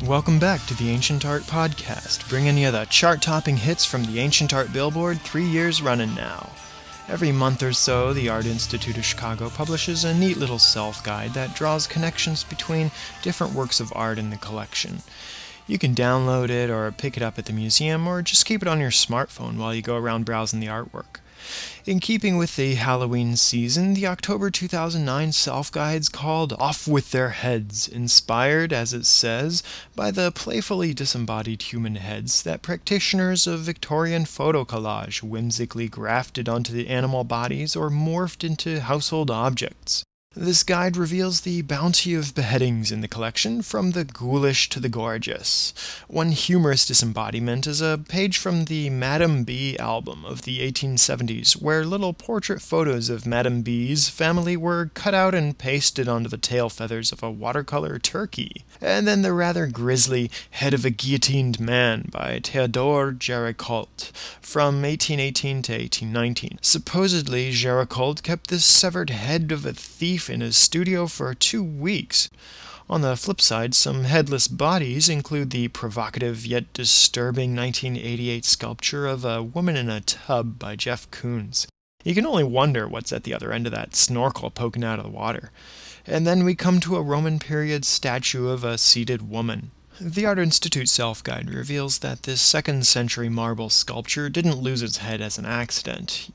Welcome back to the Ancient Art Podcast, bringing you the chart-topping hits from the Ancient Art Billboard 3 years running now. Every month or so, the Art Institute of Chicago publishes a neat little self-guide that draws connections between different works of art in the collection. You can download it or pick it up at the museum, or just keep it on your smartphone while you go around browsing the artwork. In keeping with the Halloween season, the October 2009 self-guide's called Off With Their Heads, inspired, as it says, by the playfully disembodied human heads that practitioners of Victorian photo collage whimsically grafted onto the animal bodies or morphed into household objects. This guide reveals the bounty of beheadings in the collection, from the ghoulish to the gorgeous. One humorous disembodiment is a page from the Madame B album of the 1870s, where little portrait photos of Madame B's family were cut out and pasted onto the tail feathers of a watercolor turkey. And then the rather grisly Head of a Guillotined Man by Théodore Géricault from 1818 to 1819. Supposedly, Géricault kept this severed head of a thief in his studio for 2 weeks. On the flip side, some headless bodies include the provocative yet disturbing 1988 sculpture of a woman in a tub by Jeff Koons. You can only wonder what's at the other end of that snorkel poking out of the water. And then we come to a Roman period statue of a seated woman. The Art Institute Self-Guide reveals that this 2nd century marble sculpture didn't lose its head as an accident.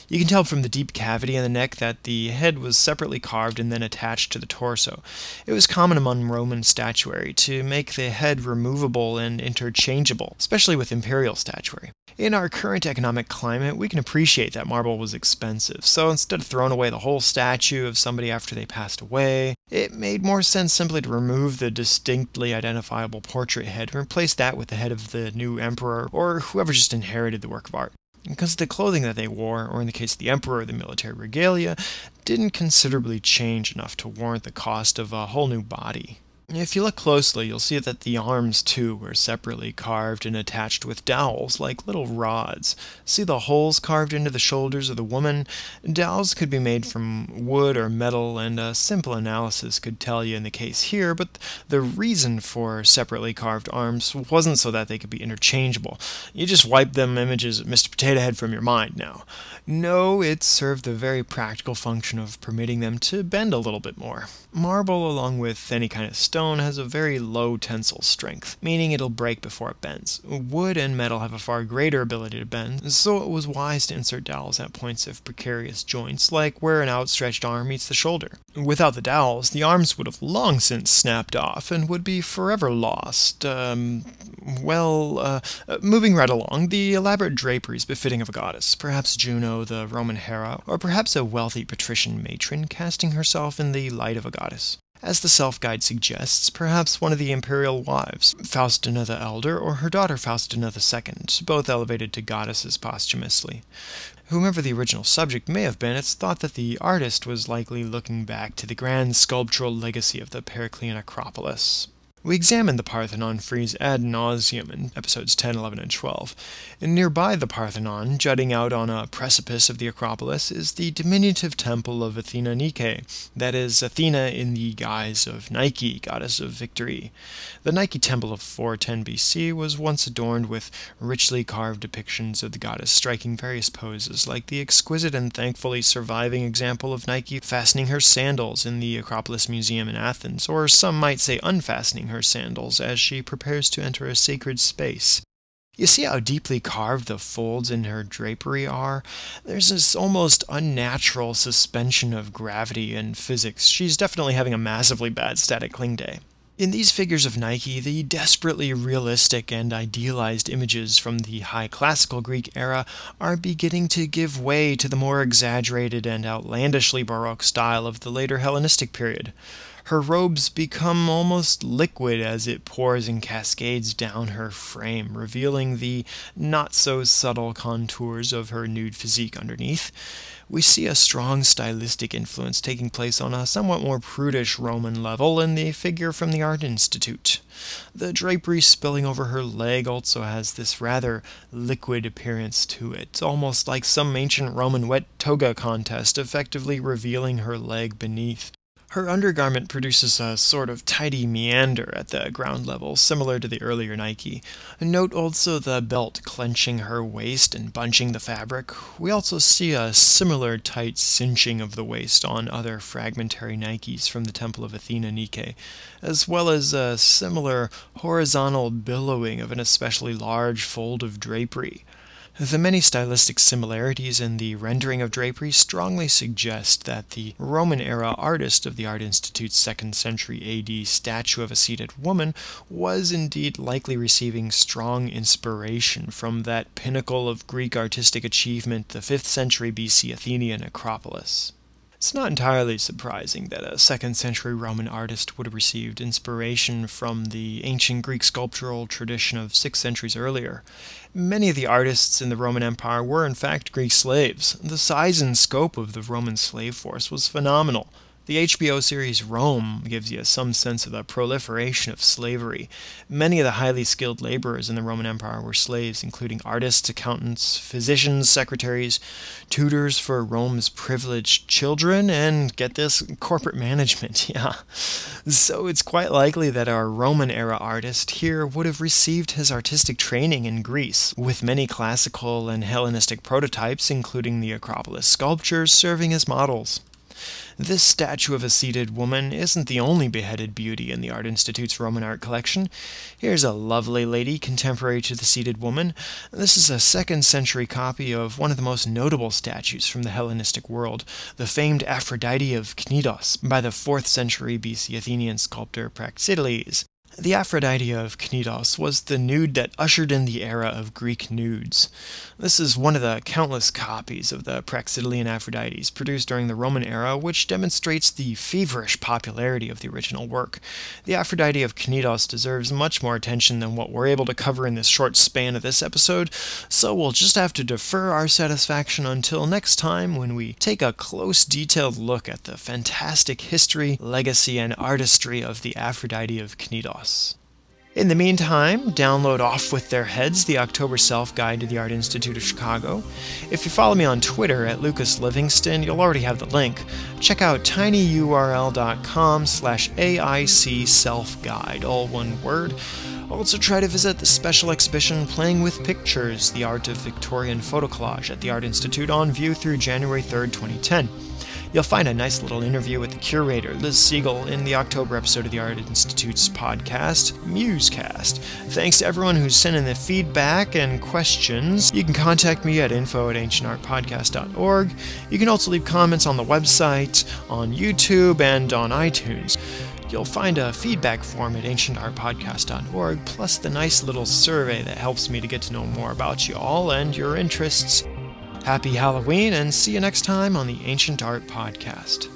You can tell from the deep cavity in the neck that the head was separately carved and then attached to the torso. It was common among Roman statuary to make the head removable and interchangeable, especially with imperial statuary. In our current economic climate, we can appreciate that marble was expensive, so instead of throwing away the whole statue of somebody after they passed away, it made more sense simply to remove the distinctly identifiable portrait head and replace that with the head of the new emperor or whoever just inherited the work of art. Because the clothing that they wore, or in the case of the emperor, the military regalia, didn't considerably change enough to warrant the cost of a whole new body. If you look closely, you'll see that the arms, too, were separately carved and attached with dowels, like little rods. See the holes carved into the shoulders of the woman? Dowels could be made from wood or metal, and a simple analysis could tell you in the case here, but the reason for separately carved arms wasn't so that they could be interchangeable. You just wipe them images of Mr. Potato Head from your mind now. No, it served the very practical function of permitting them to bend a little bit more. Marble, along with any kind of stone, has a very low tensile strength, meaning it'll break before it bends. Wood and metal have a far greater ability to bend, so it was wise to insert dowels at points of precarious joints, like where an outstretched arm meets the shoulder. Without the dowels, the arms would have long since snapped off and would be forever lost. Moving right along, the elaborate draperies befitting of a goddess, perhaps Juno, the Roman Hera, or perhaps a wealthy patrician matron casting herself in the light of a goddess. As the self-guide suggests, perhaps one of the imperial wives, Faustina the Elder, or her daughter Faustina the Second, both elevated to goddesses posthumously. Whomever the original subject may have been, it's thought that the artist was likely looking back to the grand sculptural legacy of the Periclean Acropolis. We examined the Parthenon frieze ad nauseum in episodes 10, 11, and 12. And nearby the Parthenon, jutting out on a precipice of the Acropolis, is the diminutive temple of Athena Nike, that is, Athena in the guise of Nike, goddess of victory. The Nike temple of 410 BC was once adorned with richly carved depictions of the goddess striking various poses, like the exquisite and thankfully surviving example of Nike fastening her sandals in the Acropolis Museum in Athens, or some might say unfastening her sandals as she prepares to enter a sacred space. You see how deeply carved the folds in her drapery are? There's this almost unnatural suspension of gravity and physics. She's definitely having a massively bad static cling day. In these figures of Nike, the desperately realistic and idealized images from the high classical Greek era are beginning to give way to the more exaggerated and outlandishly Baroque style of the later Hellenistic period. Her robes become almost liquid as it pours and cascades down her frame, revealing the not-so-subtle contours of her nude physique underneath. We see a strong stylistic influence taking place on a somewhat more prudish Roman level in the figure from the Art Institute. The drapery spilling over her leg also has this rather liquid appearance to it, almost like some ancient Roman wet toga contest effectively revealing her leg beneath. Her undergarment produces a sort of tidy meander at the ground level, similar to the earlier Nike. Note also the belt clenching her waist and bunching the fabric. We also see a similar tight cinching of the waist on other fragmentary Nikes from the Temple of Athena Nike, as well as a similar horizontal billowing of an especially large fold of drapery. The many stylistic similarities in the rendering of drapery strongly suggest that the Roman-era artist of the Art Institute's 2nd century AD statue of a seated woman was indeed likely receiving strong inspiration from that pinnacle of Greek artistic achievement, the 5th century BC Athenian Acropolis. It's not entirely surprising that a 2nd century Roman artist would have received inspiration from the ancient Greek sculptural tradition of 6 centuries earlier. Many of the artists in the Roman Empire were in fact Greek slaves. The size and scope of the Roman slave force was phenomenal. The HBO series Rome gives you some sense of the proliferation of slavery. Many of the highly skilled laborers in the Roman Empire were slaves, including artists, accountants, physicians, secretaries, tutors for Rome's privileged children, and, get this, corporate management, yeah. So it's quite likely that our Roman-era artist here would have received his artistic training in Greece, with many classical and Hellenistic prototypes, including the Acropolis sculptures, serving as models. This statue of a seated woman isn't the only beheaded beauty in the Art Institute's Roman art collection. Here's a lovely lady contemporary to the seated woman. This is a 2nd century copy of one of the most notable statues from the Hellenistic world, the famed Aphrodite of Cnidos, by the 4th century BC Athenian sculptor Praxiteles. The Aphrodite of Cnidos was the nude that ushered in the era of Greek nudes. This is one of the countless copies of the Praxitelean Aphrodites produced during the Roman era, which demonstrates the feverish popularity of the original work. The Aphrodite of Cnidos deserves much more attention than what we're able to cover in this short span of this episode, so we'll just have to defer our satisfaction until next time when we take a close, detailed look at the fantastic history, legacy, and artistry of the Aphrodite of Cnidos. In the meantime, download Off With Their Heads, the October Self-Guide to the Art Institute of Chicago. If you follow me on Twitter at Lucas Livingston, you'll already have the link. Check out tinyurl.com/AIC Self-Guide, all one word. Also try to visit the special exhibition Playing with Pictures, the Art of Victorian Photo Collage at the Art Institute on view through January 3rd, 2010. You'll find a nice little interview with the curator, Liz Siegel, in the October episode of the Art Institute's podcast, Musecast. Thanks to everyone who's sent in the feedback and questions. You can contact me at info@ancientartpodcast.org. You can also leave comments on the website, on YouTube, and on iTunes. You'll find a feedback form at ancientartpodcast.org, plus the nice little survey that helps me to get to know more about you all and your interests. Happy Halloween, and see you next time on the Ancient Art Podcast.